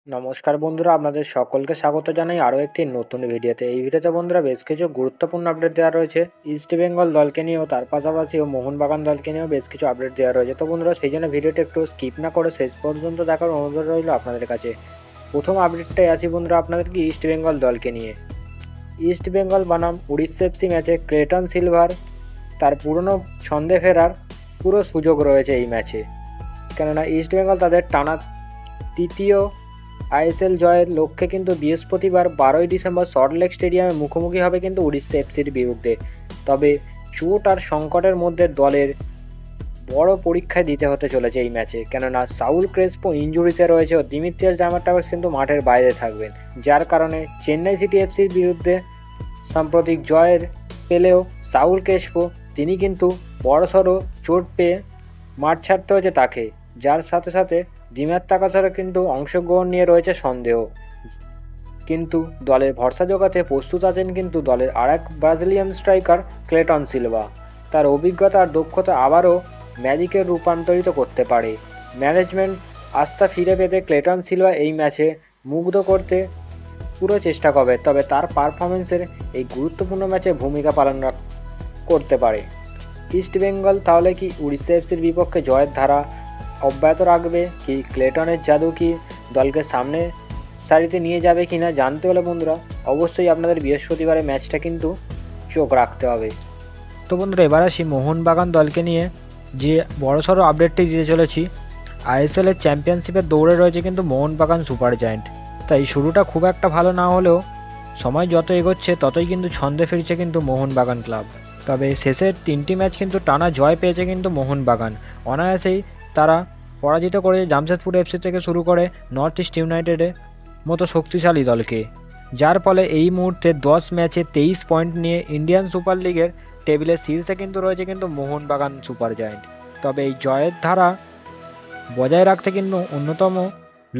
নমস্কার বন্ধুরা, আপনাদের সকলকে স্বাগত জানাই আরও একটি নতুন ভিডিওতে। এই ভিডিওতে বন্ধুরা বেশ কিছু গুরুত্বপূর্ণ আপডেট দেওয়া রয়েছে ইস্ট বেঙ্গল দলকে নিয়েও, তার পাশাপাশি মোহনবাগান দলকে নিয়েও বেশ কিছু আপডেট দেওয়া রয়েছে। তো বন্ধুরা সেই জন্য ভিডিওটা একটু স্কিপ না করে শেষ পর্যন্ত দেখার অনুরোধ রইল আপনাদের কাছে। প্রথম আপডেটটাই আসি বন্ধুরা আপনাদেরকে ইস্ট বেঙ্গল দলকে নিয়ে। ইস্ট বেঙ্গল বনাম উড়িষ্যা এফসি ম্যাচে ক্লেটন সিলভার তার পুরনো ছন্দে ফেরার পুরো সুযোগ রয়েছে এই ম্যাচে, কেননা ইস্ট বেঙ্গল তাদের টানা তৃতীয় আইএসএল জয়ের লক্ষ্যে কিন্তু বৃহস্পতিবার 12ই ডিসেম্বর সল্টলেক স্টেডিয়ামে মুখোমুখি হবে কিন্তু উড়িষ্যা এফসির বিরুদ্ধে। তবে চোট আর সংকটের মধ্যে দলের বড় পরীক্ষায় দিতে হতে চলেছে এই ম্যাচে, কেননা সাউল ক্রেসপো ইনজুরিতে রয়েছে ও দিমিত্রিয়াস ডামাটাকস কিন্তু মাঠের বাইরে থাকবেন, যার কারণে চেন্নাই সিটি এফসির বিরুদ্ধে সাম্প্রতিক জয়ের পেলেও সাউল ক্রেসপো তিনি কিন্তু বড়সড় চোট পেয়ে মাঠ ছাড়তে হয়েছে তাকে, যার সাথে সাথে দিমিত্রিয়াসেরও কিন্তু অংশগ্রহণ নিয়ে রয়েছে সন্দেহ। কিন্তু দলের ভরসা জোগাতে প্রস্তুত আছেন কিন্তু দলের আরেক ব্রাজিলিয়ান স্ট্রাইকার ক্লেটন সিলভা। তার অভিজ্ঞতা আর দক্ষতা আবারও ম্যাজিকে রূপান্তরিত করতে পারে। ম্যানেজমেন্ট আস্থা ফিরে পেতে ক্লেটন সিলভা এই ম্যাচে মুগ্ধ করতে পুরো চেষ্টা করবে, তবে তার পারফরমেন্সের এই গুরুত্বপূর্ণ ম্যাচে ভূমিকা পালন করতে পারে। ইস্ট বেঙ্গল তাহলে কি উড়িষ্যা এফসির বিপক্ষে জয়ের ধারা অব্যাহত রাখবে, কি ক্লেটনের জাদু কি দলকে সামনে সারিতে নিয়ে যাবে কিনা জানতে হলে বন্ধুরা অবশ্যই আপনাদের বৃহস্পতিবারের ম্যাচটা কিন্তু চোখ রাখতে হবে। তো বন্ধুরা এবার আসি মোহনবাগান দলকে নিয়ে যে বড়সড় আপডেটটি দিতে চলেছি। আইএসএলের চ্যাম্পিয়নশিপের দৌড়ে রয়েছে কিন্তু মোহনবাগান সুপার জায়েন্ট। তাই শুরুটা খুব একটা ভালো না হলেও সময় যত এগোচ্ছে ততই কিন্তু ছন্দে ফিরছে কিন্তু মোহনবাগান ক্লাব। তবে শেষের 3টি ম্যাচ কিন্তু টানা জয় পেয়েছে কিন্তু মোহনবাগান। অনায়াসেই তারা পরাজিত করে জামশেদপুর এফসি থেকে শুরু করে নর্থ ইস্ট ইউনাইটেডের মতো শক্তিশালী দলকে, যার ফলে এই মুহূর্তে 10 ম্যাচে 23 পয়েন্ট নিয়ে ইন্ডিয়ান সুপার লিগের টেবিলের শীর্ষে কিন্তু রয়েছে কিন্তু মোহনবাগান সুপার জায়েন্ট। তবে এই জয়ের ধারা বজায় রাখতে কিন্তু অন্যতম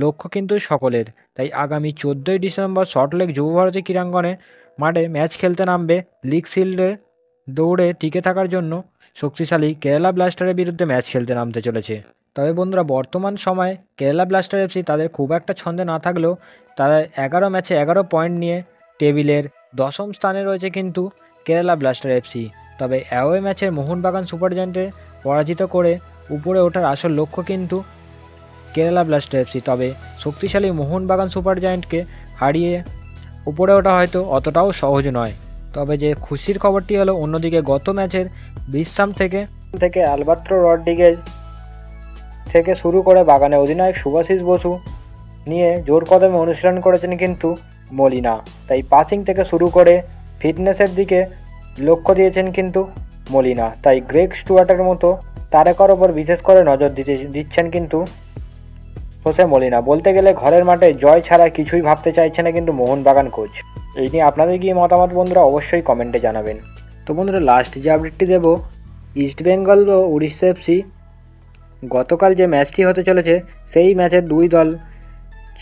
লক্ষ্য কিন্তু সকলের। তাই আগামী 14ই ডিসেম্বর সল্টলেক যুবভারতী ক্রীড়াঙ্গনে মাঠে ম্যাচ খেলতে নামবে লিগ শিল্ডে দৌড়ে টিকে থাকার জন্য শক্তিশালী কেরালা ব্লাস্টারের বিরুদ্ধে ম্যাচ খেলতে নামতে চলেছে। তবে বন্ধুরা বর্তমান সময়ে কেরালা ব্লাস্টার এফসি তাদের খুব একটা ছন্দে না থাকলেও তারা 11 ম্যাচে 11 পয়েন্ট নিয়ে টেবিলের 10ম স্থানে রয়েছে কিন্তু কেরালা ব্লাস্টার এফসি। তবে অ্যাওয়ে ম্যাচের মোহনবাগান সুপার জায়েন্টে পরাজিত করে উপরে ওঠার আসল লক্ষ্য কিন্তু কেরালা ব্লাস্টার এফসি। তবে শক্তিশালী মোহনবাগান সুপার জায়েন্টকে হারিয়ে উপরে ওঠা হয়তো অতটাও সহজ নয়। তবে যে খুশির খবরটি হলো অন্যদিকে গত ম্যাচের বিশ্রাম থেকে আলবার্টো রড্রিগেজ থেকে শুরু করে বাগানে অধিনায়ক শুভাশিস বসু নিয়ে জোর কদমে অনুশীলন করেছেন কিন্তু মলিনা। তাই পাসিং থেকে শুরু করে ফিটনেসের দিকে লক্ষ্য দিয়েছেন কিন্তু মলিনা। তাই গ্রেগ স্টুয়ার্টের মতো তারকার ওপর বিশেষ করে নজর দিচ্ছেন কিন্তু হোসে মলিনা। বলতে গেলে ঘরের মাঠে জয় ছাড়া কিছুই ভাবতে চাইছে না কিন্তু মোহনবাগান কোচ। এই নিয়ে আপনাদের কি মতামত বন্ধুরা অবশ্যই কমেন্টে জানাবেন। তো বন্ধুরা লাস্ট যে আপডেটটি দেব, ইস্ট বেঙ্গল ও উড়িষ্যা এফসি গতকাল যে ম্যাচটি হতে চলেছে সেই ম্যাচে দুই দল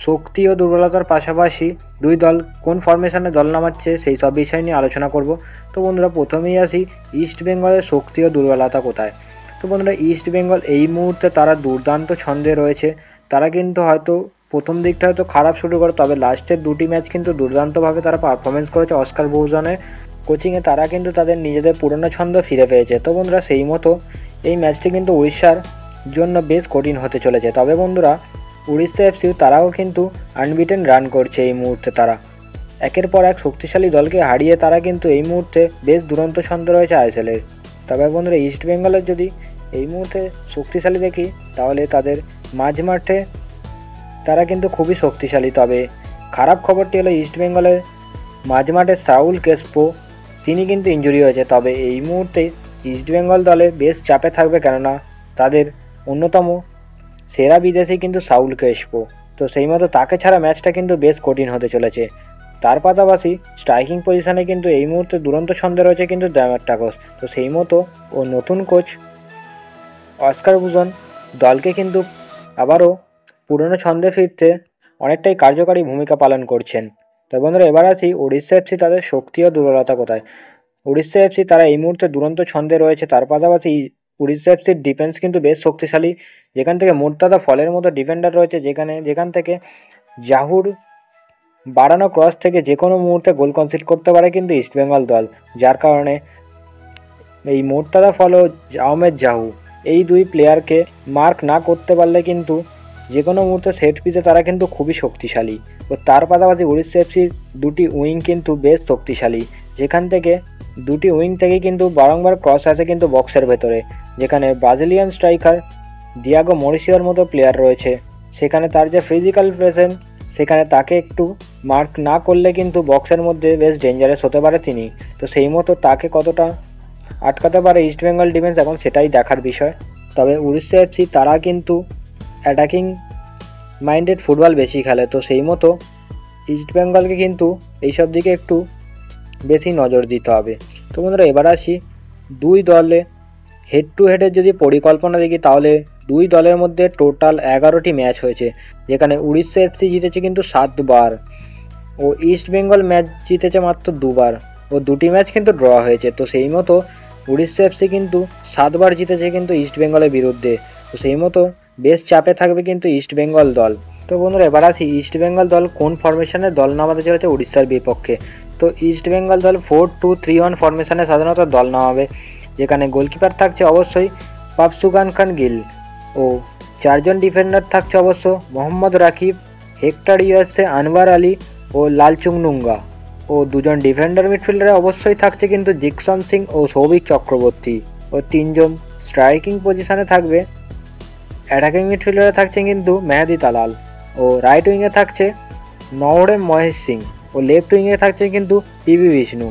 শক্তি ও দুর্বলতার পাশাপাশি দুই দল কোন ফরমেশনে দল নামাচ্ছে সেই সব বিষয় নিয়ে আলোচনা করব। তো বন্ধুরা প্রথমেই আসি ইস্ট বেঙ্গলের শক্তি ও দুর্বলতা কোথায়। তো বন্ধুরা ইস্ট বেঙ্গল এই মুহূর্তে তারা দুর্দান্ত ছন্দে রয়েছে। তারা কিন্তু হয়তো প্রথম দিকটা হয়তো খারাপ শুরু করে, তবে লাস্টের 2টি ম্যাচ কিন্তু দুর্দান্তভাবে তারা পারফরমেন্স করেছে। অস্কার বহুজনের কোচিংয়ে তারা কিন্তু তাদের নিজেদের পুরনো ছন্দ ফিরে পেয়েছে। তো বন্ধুরা সেই মতো এই ম্যাচটি কিন্তু উড়িষ্যার জন্য বেশ কঠিন হতে চলেছে। তবে বন্ধুরা উড়িষ্যা এফসিও তারাও কিন্তু আনবিটেন রান করছে এই মুহূর্তে। তারা একের পর এক শক্তিশালী দলকে হারিয়ে তারা কিন্তু এই মুহূর্তে বেশ দুরন্ত ছন্দ রয়েছে আইএসএলের। তবে বন্ধুরা ইস্ট বেঙ্গলের যদি এই মুহূর্তে শক্তিশালী দেখি তাহলে তাদের মাঝমাঠে তারা কিন্তু খুবই শক্তিশালী। তবে খারাপ খবরটি হলো ইস্ট বেঙ্গলের মাঝমাঠে সাউল ক্রেসপো তিনি কিন্তু ইনজুরি হয়েছে। তবে এই মুহূর্তে ইস্ট বেঙ্গল দলে বেশ চাপে থাকবে, কেননা তাদের অন্যতম সেরা বিদেশি কিন্তু সাউল ক্রেসপো। তো সেই মতো তাকে ছাড়া ম্যাচটা কিন্তু বেশ কঠিন হতে চলেছে। তার পাশাপাশি স্ট্রাইকিং পজিশনে কিন্তু এই মুহূর্তে দুরন্ত ছন্দে রয়েছে কিন্তু ডামাটাকস। তো সেই মতো ও নতুন কোচ অস্কার ভুজন দলকে কিন্তু আবারও পুরনো ছন্দে ফিরতে অনেকটাই কার্যকারী ভূমিকা পালন করছেন। তো বন্ধুরা এবার আসি উড়িষ্যা এফসি তাদের শক্তি ও দুর্বলতা কোথায়। উড়িষ্যা এফসি তারা এই মুহূর্তে দুরন্ত ছন্দে রয়েছে। তার পাশাপাশি উড়িষ্যা এফসির ডিফেন্স কিন্তু বেশ শক্তিশালী, যেখান থেকে মুর্তাদা ফলের মতো ডিফেন্ডার রয়েছে, যেখান থেকে জাহুর বাড়ানো ক্রস থেকে যে কোনো মুহূর্তে গোল কনসিড করতে পারে কিন্তু ইস্টবেঙ্গল দল, যার কারণে এই মোর্তাদা ফল ও আহমেদ জাহু এই দুই প্লেয়ারকে মার্ক না করতে পারলে কিন্তু যে কোনো মুহূর্তে সেট পিসে তারা কিন্তু খুবই শক্তিশালী। ও তার পাশাপাশি উড়িষ্যা এফসির দুটি উইং কিন্তু বেশ শক্তিশালী, যেখান থেকে দুটি উইং থেকে কিন্তু বারংবার ক্রস আসে কিন্তু বক্সের ভেতরে, যেখানে ব্রাজিলিয়ান স্ট্রাইকার ডিয়াগো মরিসিওর মতো প্লেয়ার রয়েছে। সেখানে তার যে ফিজিক্যাল প্রেজেন্স, সেখানে তাকে একটু মার্ক না করলে কিন্তু বক্সের মধ্যে বেশ ডেঞ্জারাস হতে পারে তিনি। তো সেই মতো তাকে কতটা আটকাতে পারে ইস্টবেঙ্গল ডিফেন্স, এখন সেটাই দেখার বিষয়। তবে উড়িষ্যা এফসি তারা কিন্তু অ্যাটাকিং মাইন্ডেড ফুটবল বেশি খেলে, তো সেই মতো ইস্টবেঙ্গলকে কিন্তু এইসব দিকে একটু বেশি নজর দিতে হবে। তো বন্ধুরা এবার আসি দুই দলে হেড টু হেডের যদি পরিকল্পনা দেখি, তাহলে দুই দলের মধ্যে টোটাল 11টি ম্যাচ হয়েছে, যেখানে উড়িষ্যা এফসি জিতেছে কিন্তু 7বার ও ইস্টবেঙ্গল ম্যাচ জিতেছে মাত্র 2বার ও দুটি ম্যাচ কিন্তু ড্র হয়েছে। তো সেই মতো উড়িষ্যা এফসি কিন্তু 7বার জিতেছে কিন্তু ইস্টবেঙ্গলের বিরুদ্ধে, তো সেই মতো বেশ চাপে থাকবে কিন্তু ইস্টবেঙ্গল দল। তো বন্ধুরা এবার আসি ইস্টবেঙ্গল দল কোন ফরমেশনে দল নামাতে চলেছে উড়িষ্যার বিপক্ষে। তো ইস্টবেঙ্গল দল 4-2-3-1 ফরমেশনে সাধারণত দল নামাবে, যেখানে গোলকিপার থাকছে অবশ্যই পাপসুগান খান গিল ও 4 জন ডিফেন্ডার থাকছে অবশ্য মোহাম্মদ রাকিব, হেক্টর ইউএসএ, আনওয়ার আলী ও লালচুংনুঙ্গা ও 2 জন ডিফেন্ডার মিডফিল্ডারে অবশ্যই থাকছে কিন্তু জিকসন সিং ও সৌভিক চক্রবর্তী ও 3 জন স্ট্রাইকিং পজিশনে থাকবে। অ্যাটাকিং মিডফিল্ডারে থাকছে কিন্তু মেহেদি তালাল ও রাইট উইংয়ে থাকছে নওরেম মহেশ সিং ও লেফট উইংয়ে থাকছে কিন্তু পিবি বিষ্ণু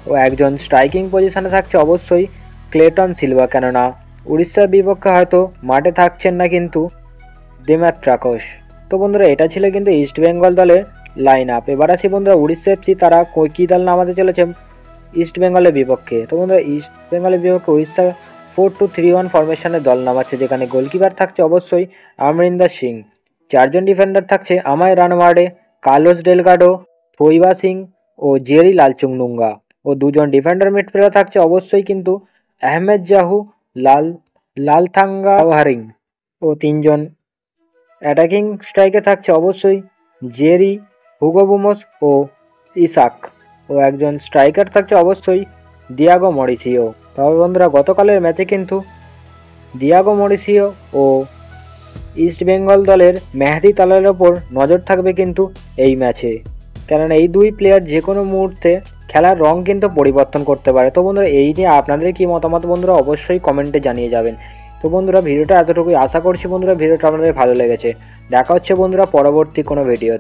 ও একজন স্ট্রাইকিং পজিশনে থাকছে অবশ্যই ক্লেটন সিলভা, কেননা উড়িষ্যার বিপক্ষে হয়তো মাঠে থাকছেন না কিন্তু দেমাত্রাকোস। তো বন্ধুরা এটা ছিল কিন্তু ইস্টবেঙ্গল দলের লাইন আপ। এবার আসি বন্ধুরা উড়িষ্যা এফসি তারা কী দল নামাতে চলেছে ইস্টবেঙ্গলের বিপক্ষে। তো বন্ধুরা ইস্টবেঙ্গলের বিপক্ষে উড়িষ্যা 4-2-3-1 ফরমেশনে দল নামাচ্ছে, যেখানে গোলকিপার থাকছে অবশ্যই আমরিন্দর সিং, 4 জন ডিফেন্ডার থাকছে আমায় রানওয়াড়ে, কার্লোস ডেলগাডো, থইবা সিং ও জেরি লালচুংনুঙ্গা ও 2 জন ডিফেন্ডার মিডফিল্ডার থাকছে অবশ্যই কিন্তু আহমেদ জাহু, লালথাঙ্গা হারিং ও 3 জন অ্যাটাকিং স্ট্রাইকে থাকছে অবশ্যই জেরি, হুগো বুমোস ও ইসাক ও একজন স্ট্রাইকার থাকছে অবশ্যই ডিয়াগো মরিসিও। তবে বন্ধুরা গতকালের ম্যাচে কিন্তু ডিয়াগো মরিসিও ও ইস্টবেঙ্গল দলের মেহেদি তালালের ওপর নজর থাকবে কিন্তু এই ম্যাচে, কেননা এই দুই প্লেয়ার যে কোনো মুহূর্তে খেলার রং কিন্তু পরিবর্তন করতে পারে। তো বন্ধুরা এই নিয়ে আপনাদের কি মতামত বন্ধুরা অবশ্যই কমেন্টে জানিয়ে যাবেন। তো বন্ধুরা ভিডিওটা এতটুকুই, আশা করছি বন্ধুরা ভিডিওটা আপনাদের ভালো লেগেছে। দেখা হচ্ছে বন্ধুরা পরবর্তী কোনো ভিডিও।